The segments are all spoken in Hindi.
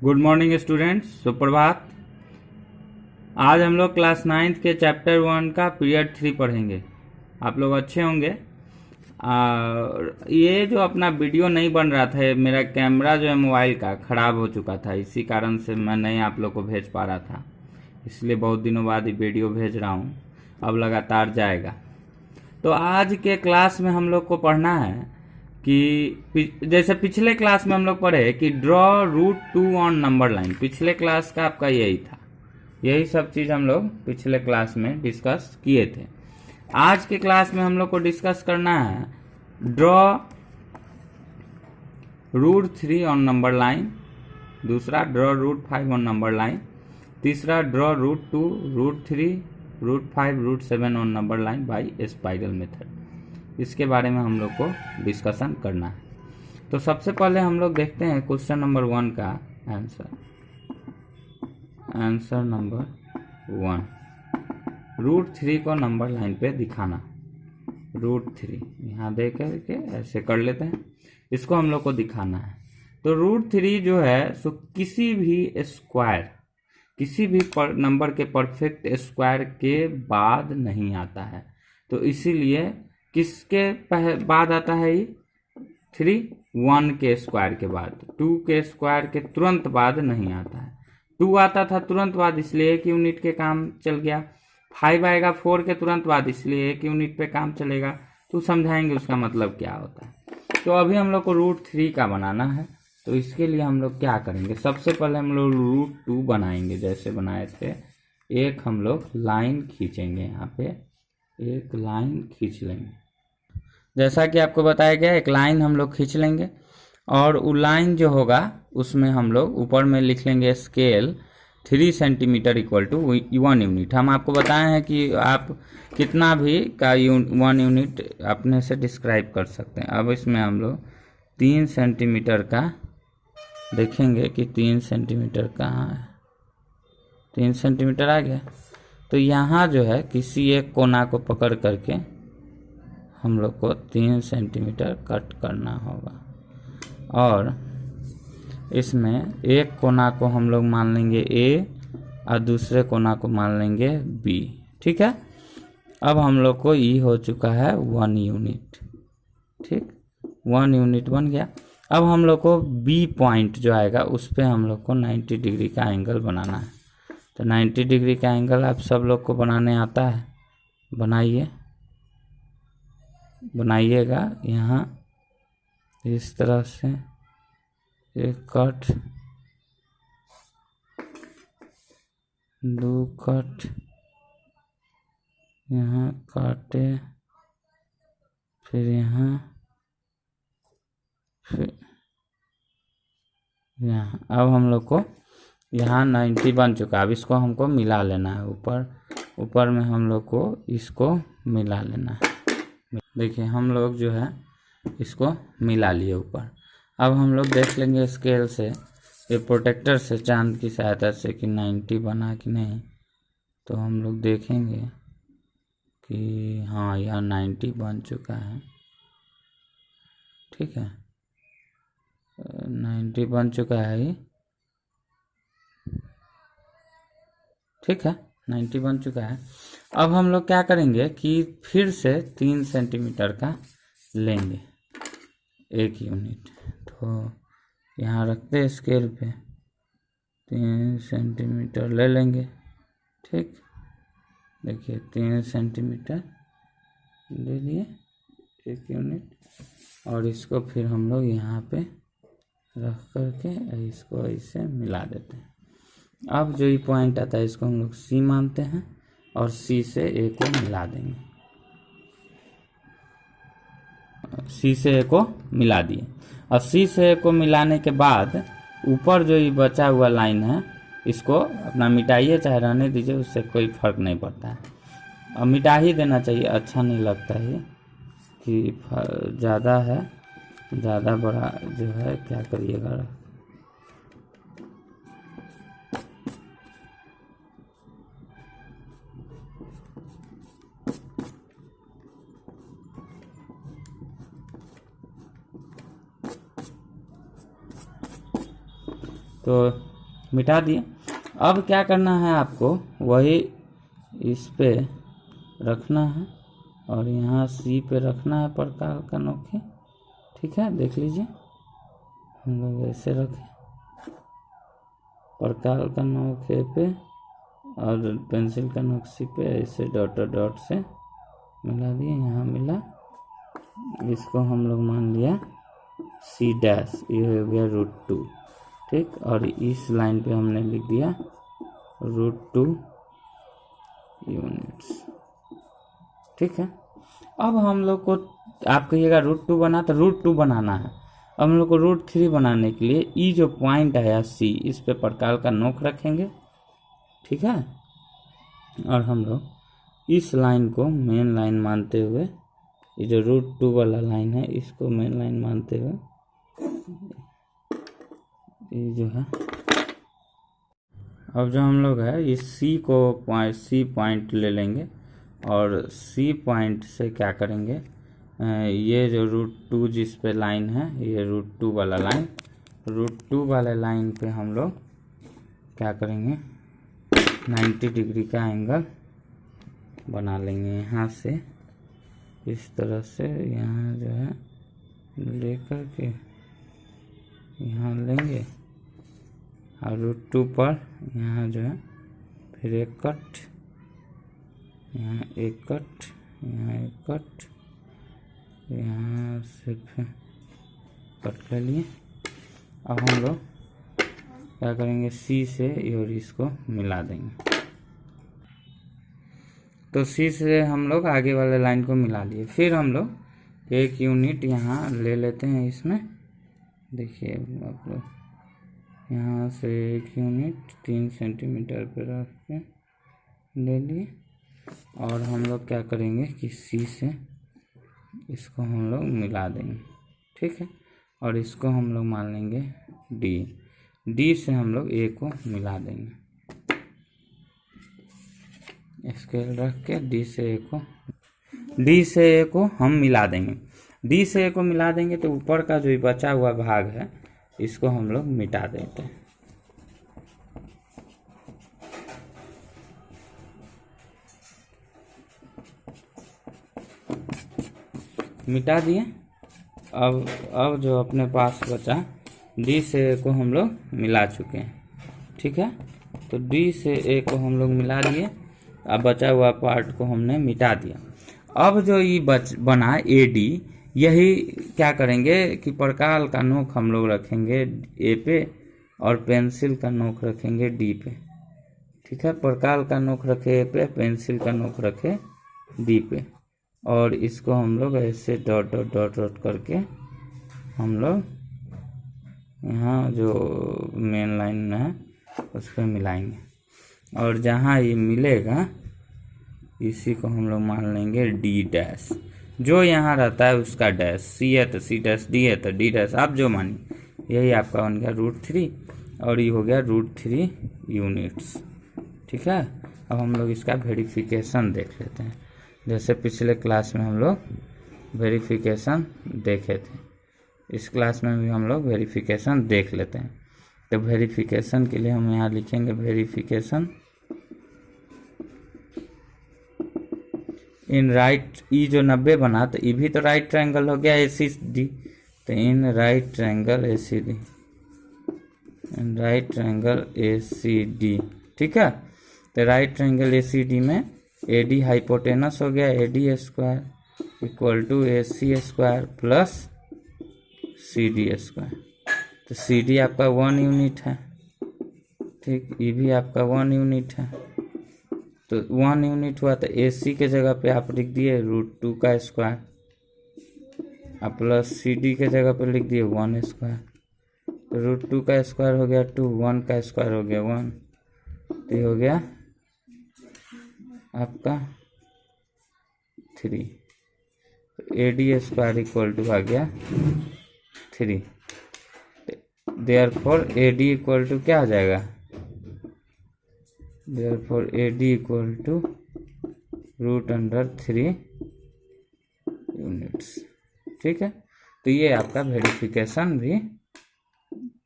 गुड मॉर्निंग स्टूडेंट्स, सुप्रभात। आज हम लोग क्लास 9th के चैप्टर 1 का पीरियड 3 पढ़ेंगे। आप लोग अच्छे होंगे। ये जो अपना वीडियो नहीं बन रहा था, मेरा कैमरा जो है मोबाइल का ख़राब हो चुका था, इसी कारण से मैं नहीं आप लोग को भेज पा रहा था। इसलिए बहुत दिनों बाद ये वीडियो भेज रहा हूँ। अब लगातार जाएगा। तो आज के क्लास में हम लोग को पढ़ना है कि जैसे पिछले क्लास में हम लोग पढ़े कि draw root 2 on number line. पिछले क्लास का आपका यही था, यही सब चीज़ हम लोग पिछले क्लास में डिस्कस किए थे। आज के क्लास में हम लोग को डिस्कस करना है draw root 3 on number line, दूसरा draw root 5 on number line, तीसरा draw root 2, root 3, root 5, root 7 on number line by spiral method. इसके बारे में हम लोग को डिस्कशन करना है। तो सबसे पहले हम लोग देखते हैं क्वेश्चन नंबर 1 का आंसर नंबर 1, रूट 3 को नंबर लाइन पे दिखाना। रूट 3 यहाँ दे करके ऐसे कर लेते हैं, इसको हम लोग को दिखाना है। तो रूट 3 जो है सो किसी भी स्क्वायर, किसी भी नंबर के परफेक्ट स्क्वायर के बाद नहीं आता है। तो इसीलिए किसके बाद आता है ये 3? 1 के स्क्वायर के बाद। 2 के स्क्वायर के तुरंत बाद नहीं आता है। 2 आता था तुरंत बाद, इसलिए 1 यूनिट के काम चल गया। 5 आएगा 4 के तुरंत बाद, इसलिए 1 यूनिट पे काम चलेगा। तो समझाएंगे उसका मतलब क्या होता है। तो अभी हम लोग को रूट 3 का बनाना है। तो इसके लिए हम लोग क्या करेंगे, सबसे पहले हम लोग रूट 2 बनाएंगे जैसे बनाए थे। एक हम लोग लाइन खींचेंगे, यहाँ पे एक लाइन खींच लेंगे जैसा कि आपको बताया गया। एक लाइन हम लोग खींच लेंगे और वो लाइन जो होगा उसमें हम लोग ऊपर में लिख लेंगे scale 3 centimetre equal to 1 unit. हम आपको बताए हैं कि आप कितना भी का 1 यूनिट अपने से डिस्क्राइब कर सकते हैं। अब इसमें हम लोग 3 सेंटीमीटर का देखेंगे कि 3 सेंटीमीटर कहाँ है। 3 सेंटीमीटर आ गया। तो यहाँ जो है किसी एक कोना को पकड़ करके हम लोग को 3 सेंटीमीटर कट करना होगा और इसमें एक कोना को हम लोग मान लेंगे A और दूसरे कोना को मान लेंगे B। ठीक है। अब हम लोग को ये हो चुका है 1 यूनिट। ठीक, 1 यूनिट बन गया। अब हम लोग को B पॉइंट जो आएगा उस पर हम लोग को 90 डिग्री का एंगल बनाना है। तो 90 डिग्री का एंगल आप सब लोग को बनाने आता है, बनाइएगा। यहाँ इस तरह से एक कट, 2 कट, यहाँ काटे, फिर यहाँ, फिर यहाँ। अब हम लोग को यहाँ 90 बन चुका है। अब इसको हमको मिला लेना है, ऊपर में हम लोग को इसको मिला लेना है। देखिए हम लोग जो है इसको मिला लिए ऊपर। अब हम लोग देख लेंगे स्केल से, ये प्रोटेक्टर से, चांद की सहायता से कि 90 बना कि नहीं। तो हम लोग देखेंगे कि हाँ यह 90 बन चुका है। ठीक है, 90 बन चुका है ये। ठीक है, 90 बन चुका है। अब हम लोग क्या करेंगे कि फिर से 3 सेंटीमीटर का लेंगे 1 यूनिट। तो यहाँ रखते हैं स्केल पे, 3 सेंटीमीटर ले लेंगे। ठीक, देखिए 3 सेंटीमीटर ले लिए 1 यूनिट और इसको फिर हम लोग यहाँ पे रख करके इसको ऐसे मिला देते हैं। अब जो ये पॉइंट आता है इसको हम लोग C मानते हैं और C से A को मिला देंगे। C से A को मिला दिए और C से A को मिलाने के बाद ऊपर जो ये बचा हुआ लाइन है इसको अपना मिटाइए चाहे रहने दीजिए, उससे कोई फर्क नहीं पड़ता है। और मिटा ही देना चाहिए, अच्छा नहीं लगता है कि ज़्यादा है, ज़्यादा बड़ा जो है क्या करिएगा। तो मिटा दिए। अब क्या करना है आपको, वही इस पे रखना है और यहाँ सी पे रखना है प्रकार का नोखे। ठीक है, देख लीजिए हम लोग ऐसे रखें प्रकार का नोखे पे और पेंसिल का नोक सी पे ऐसे डॉट डॉट से मिला दिए। यहाँ मिला, इसको हम लोग मान लिया सी डैश, ये हो गया √2। ठीक, और इस लाइन पे हमने लिख दिया √2 यूनिट्स। ठीक है, अब हम लोग को, आप कहिएगा √2 बना, तो √2 बनाना है। अब हम लोग को √3 बनाने के लिए ई जो पॉइंट आया सी, इस पे प्रकार का नोक रखेंगे। ठीक है, और हम लोग इस लाइन को मेन लाइन मानते हुए, ये जो √2 वाला लाइन है इसको मेन लाइन मानते हुए ये जो है, अब जो हम लोग है इस सी को सी पॉइंट ले लेंगे और सी पॉइंट से क्या करेंगे, ये जो √2 जिस पे लाइन है, ये √2 वाला लाइन, √2 वाले लाइन पे हम लोग क्या करेंगे, 90 डिग्री का एंगल बना लेंगे। यहाँ से इस तरह से यहाँ जो है लेकर के यहाँ लेंगे और √2 पर यहाँ जो है फिर एक कट, यहाँ एक कट, यहाँ एक कट, यहाँ से फिर कट ले लिए। अब हम लोग क्या करेंगे, सी से और इसको मिला देंगे। तो सी से हम लोग आगे वाले लाइन को मिला लिए। फिर हम लोग एक यूनिट यहाँ ले लेते हैं इसमें, देखिए आप लोग यहाँ से एक यूनिट 3 सेंटीमीटर पर रख के ले लिए और हम लोग क्या करेंगे कि सी से इसको हम लोग मिला देंगे। ठीक है, और इसको हम लोग मान लेंगे डी, डी से हम लोग ए को मिला देंगे। स्केल रख के डी से ए को हम मिला देंगे। डी से ए को मिला देंगे तो ऊपर का जो बचा हुआ भाग है इसको हम लोग मिटा देते हैं। मिटा दिए। अब जो अपने पास बचा, डी से ए को हम लोग मिला चुके हैं। ठीक है, तो डी से ए को हम लोग मिला दिए, अब बचा हुआ पार्ट को हमने मिटा दिया। अब जो ये बना ए डी, यही क्या करेंगे कि प्रकार का नोक हम लोग रखेंगे ए पे और पेंसिल का नोक रखेंगे डी पे। ठीक है, प्रकार का नोक रखे ए पे, पेंसिल का नोक रखे डी पे, और इसको हम लोग ऐसे डॉट डॉट डॉट डॉट करके हम लोग यहाँ जो मेन लाइन है उस पर मिलाएंगे। और जहाँ ये मिलेगा इसी को हम लोग मान लेंगे डी डैश, जो यहाँ रहता है उसका डैश, सी है तो सी डैश, डी है तो डी डैश, आप जो मानिए। यही आपका बन गया √3 और ये हो गया √3 यूनिट्स। ठीक है, अब हम लोग इसका वेरिफिकेशन देख लेते हैं। जैसे पिछले क्लास में हम लोग वेरिफिकेशन देखे थे, इस क्लास में भी हम लोग वेरिफिकेशन देख लेते हैं। तो वेरिफिकेशन के लिए हम यहाँ लिखेंगे वेरिफिकेशन इन राइट, ई जो 90 बना तो ई भी तो राइट ट्रायंगल हो गया ACD, तो in right triangle ACD, in right triangle ACD। ठीक है, तो राइट ट्रायंगल ACD में AD हाइपोटेनस हो गया, AD square equal to AC square plus CD square. तो CD आपका 1 यूनिट है। ठीक, ये भी आपका 1 यूनिट है, तो 1 यूनिट हुआ तो AC के जगह पे आप लिख दिए √2 का स्क्वायर और प्लस CD के जगह पे लिख दिए 1 स्क्वायर। तो √2 का स्क्वायर हो गया 2, 1 का स्क्वायर हो गया 1, तो ये हो गया आपका 3। तो AD स्क्वायर इक्वल टू आ गया 3। देयरफॉर AD इक्वल टू क्या आ जाएगा, therefore AD equal to √3 units. ठीक है, तो ये आपका वेरिफिकेशन भी,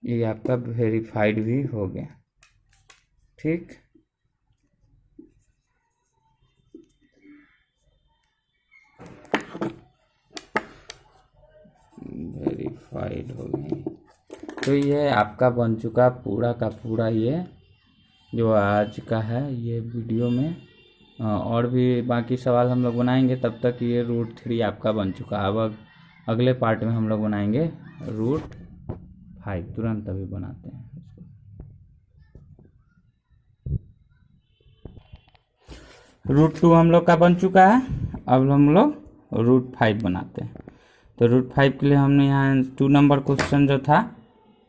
ये आपका वेरीफाइड भी हो गया। ठीक, वेरीफाइड हो गई। तो ये आपका बन चुका पूरा का पूरा, ये जो आज का है ये वीडियो में। और भी बाकी सवाल हम लोग बनाएंगे, तब तक ये √3 आपका बन चुका। अब अगले पार्ट में हम लोग बनाएंगे √5। तुरंत अभी बनाते हैं इसको। √2 हम लोग का बन चुका है। अब हम लोग √5 बनाते हैं। तो √5 के लिए हमने यहाँ 2 नंबर क्वेश्चन जो था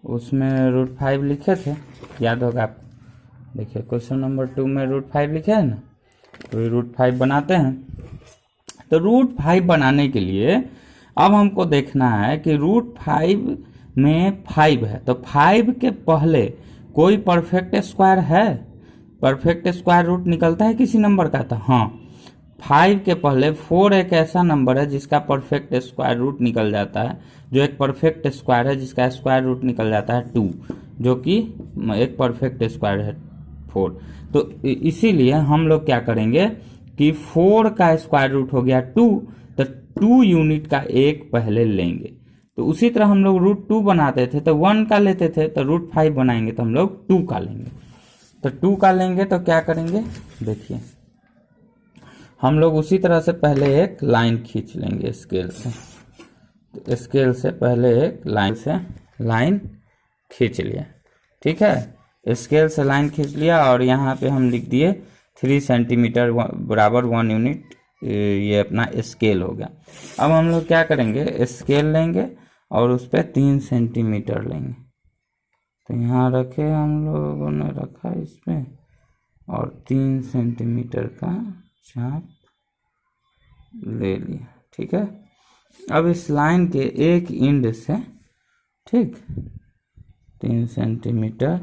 उसमें √5 लिखे थे, याद होगा आपको। देखिए क्वेश्चन नंबर 2 में √5 लिखे हैं ना, तो √5 बनाते हैं। तो √5 बनाने के लिए अब हमको देखना है कि √5 में 5 है, तो 5 के पहले कोई परफेक्ट स्क्वायर है? परफेक्ट स्क्वायर रूट निकलता है किसी नंबर का? तो हाँ, 5 के पहले 4 एक ऐसा नंबर है जिसका परफेक्ट स्क्वायर रूट निकल जाता है, जो एक परफेक्ट स्क्वायर है जिसका स्क्वायर रूट निकल जाता है 2, जो कि एक परफेक्ट स्क्वायर है 4। तो इसीलिए हम लोग क्या करेंगे कि 4 का स्क्वायर रूट हो गया 2, तो 2 यूनिट का एक पहले लेंगे। तो उसी तरह हम लोग √2 बनाते थे तो 1 का लेते थे, तो √5 बनाएंगे तो हम लोग 2 का लेंगे। तो 2 का लेंगे तो क्या करेंगे, देखिए हम लोग उसी तरह से पहले एक लाइन खींच लेंगे स्केल से। तो स्केल से पहले एक लाइन खींच लिया, ठीक है। स्केल से लाइन खींच लिया और यहाँ पे हम लिख दिए 3 सेंटीमीटर बराबर 1 यूनिट, ये अपना स्केल हो गया। अब हम लोग क्या करेंगे, स्केल लेंगे और उस पर 3 सेंटीमीटर लेंगे। तो यहाँ रखे, हम लोगों ने रखा इस पे, और 3 सेंटीमीटर का चाप ले लिया, ठीक है। अब इस लाइन के एक एंड से, ठीक, 3 सेंटीमीटर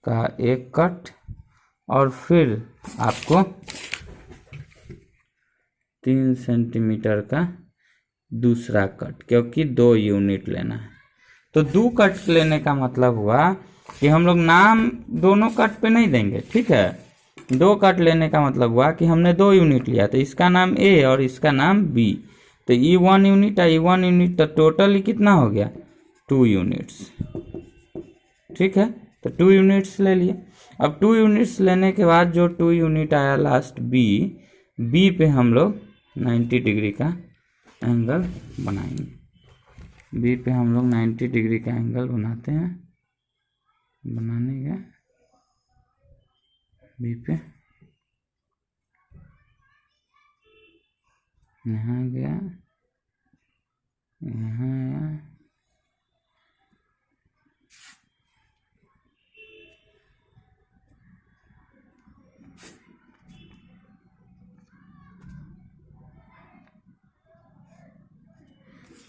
का एक कट, और फिर आपको 3 सेंटीमीटर का दूसरा कट, क्योंकि 2 यूनिट लेना है। तो 2 कट लेने का मतलब हुआ कि हम लोग नाम दोनों कट पे नहीं देंगे, ठीक है। 2 कट लेने का मतलब हुआ कि हमने 2 यूनिट लिया, तो इसका नाम A और इसका नाम B। तो ये 1 यूनिट और ये 1 यूनिट, तो टोटल कितना हो गया, 2 यूनिट्स, ठीक है। तो 2 यूनिट्स ले लिए। अब 2 यूनिट्स लेने के बाद जो 2 यूनिट आया लास्ट B पे हम लोग 90 डिग्री का एंगल बनाएंगे। B पे हम लोग 90 डिग्री का एंगल बनाते हैं। बनाने का B पे यहाँ गया, यहाँ आया,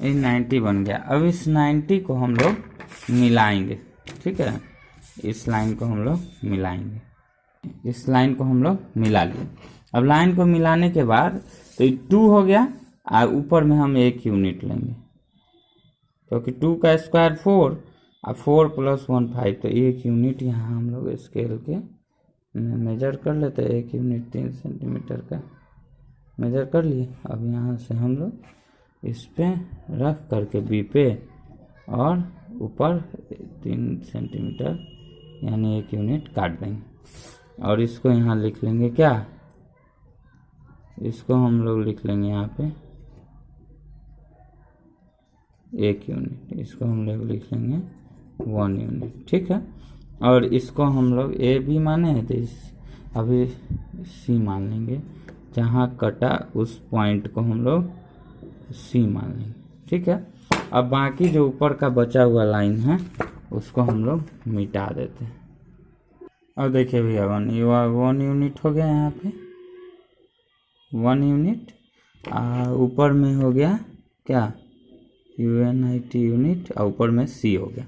ये 90 बन गया। अब इस 90 को हम लोग मिलाएंगे, ठीक है। इस लाइन को हम लोग मिलाएंगे, इस लाइन को हम लोग मिला लिए। अब लाइन को मिलाने के बाद तो 2 हो गया, और ऊपर में हम 1 यूनिट लेंगे, क्योंकि 2 का स्क्वायर 4 और 4 + 1 5, तो 1 यूनिट यहाँ हम लोग स्केल के मेजर कर लेते हैं। 1 यूनिट 3 सेंटीमीटर का मेजर कर लिए। अब यहाँ से हम लोग इस पे रख करके B पे, और ऊपर 3 सेंटीमीटर यानी 1 यूनिट काट देंगे, और इसको यहाँ लिख लेंगे क्या, इसको हम लोग लिख लेंगे यहाँ पे 1 यूनिट, इसको हम लोग लिख लेंगे 1 यूनिट, ठीक है। और इसको हम लोग A भी माने हैं, तो इस अभी C मान लेंगे, जहाँ कटा उस पॉइंट को हम लोग C मान लेंगे, ठीक है। अब बाकी जो ऊपर का बचा हुआ लाइन है उसको हम लोग मिटा देते हैं। अब देखिए भैया 1 यूनिट हो गया, यहाँ पे 1 यूनिट, ऊपर में हो गया क्या, UNIT यूनिट, और ऊपर में C हो गया।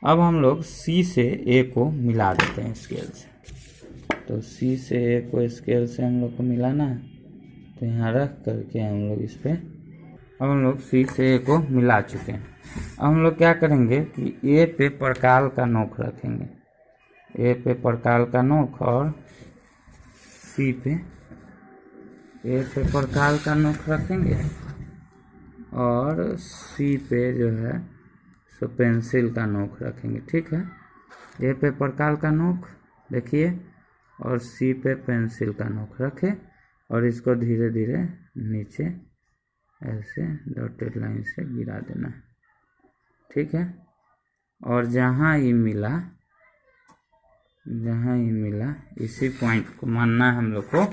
अब हम लोग C से A को मिला देते हैं स्केल से। तो C से A को स्केल से हम लोग को मिलाना है, तो यहाँ रख करके हम लोग इस पर, अब हम लोग C से A को मिला चुके हैं। अब हम लोग क्या करेंगे कि A पे प्रकाल का नोक रखेंगे। ए पे परकाल का नोक और सी पे, ए पे परकाल का नोक रखेंगे और सी पे जो है सो पेंसिल का नोक रखेंगे। ठीक है, ए पे परकाल का नोक देखिए और सी पे पेंसिल का नोक रखे और इसको धीरे धीरे नीचे ऐसे डॉटेड लाइन से गिरा देना है। ठीक है, और जहाँ ये मिला इसी पॉइंट को मानना है हम लोग को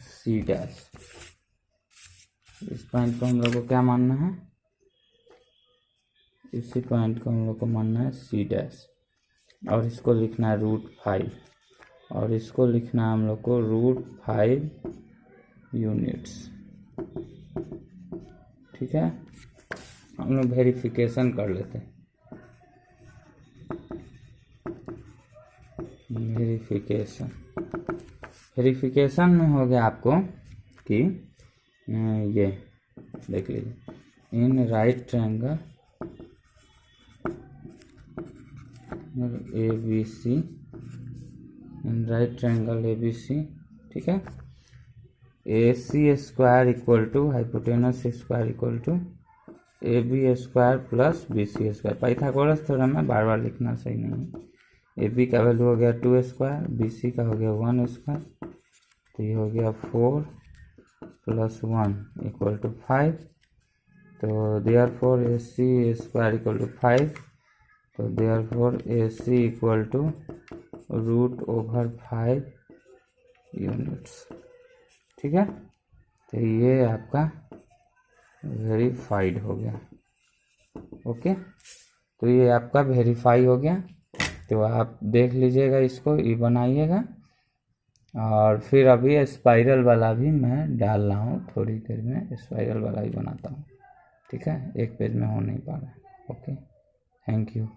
सी डैश। इस पॉइंट को हम लोग को क्या मानना है, इसी पॉइंट को हम लोग को मानना है सी डैश और इसको लिखना है √5 और इसको लिखना है हम लोग को √5 यूनिट्स। ठीक है, हम लोग वेरिफिकेशन कर लेते हैं। वेरिफिकेशन में हो गया आपको कि ये देख लीजिए, in right triangle ABC, in right triangle ABC। ठीक है, AC square equal to hypotenuse square equal to AB square plus BC square. Pythagoras theorem में बार बार लिखना सही नहीं है। AB का वैल्यू हो गया 2 स्क्वायर, BC का हो गया 1 स्क्वायर, तो ये हो गया 4 + 1 = 5। तो therefore AC square equal to 5, तो therefore AC equal to √5 units. ठीक है, तो ये आपका वेरीफाइड हो गया। ओके, तो ये आपका वेरीफाई हो गया। तो आप देख लीजिएगा, इसको ये बनाइएगा और फिर अभी स्पाइरल वाला भी मैं डाल रहा हूँ, थोड़ी देर में स्पाइरल वाला ही बनाता हूँ। ठीक है, एक पेज में हो नहीं पा रहा है। Okay, thank you.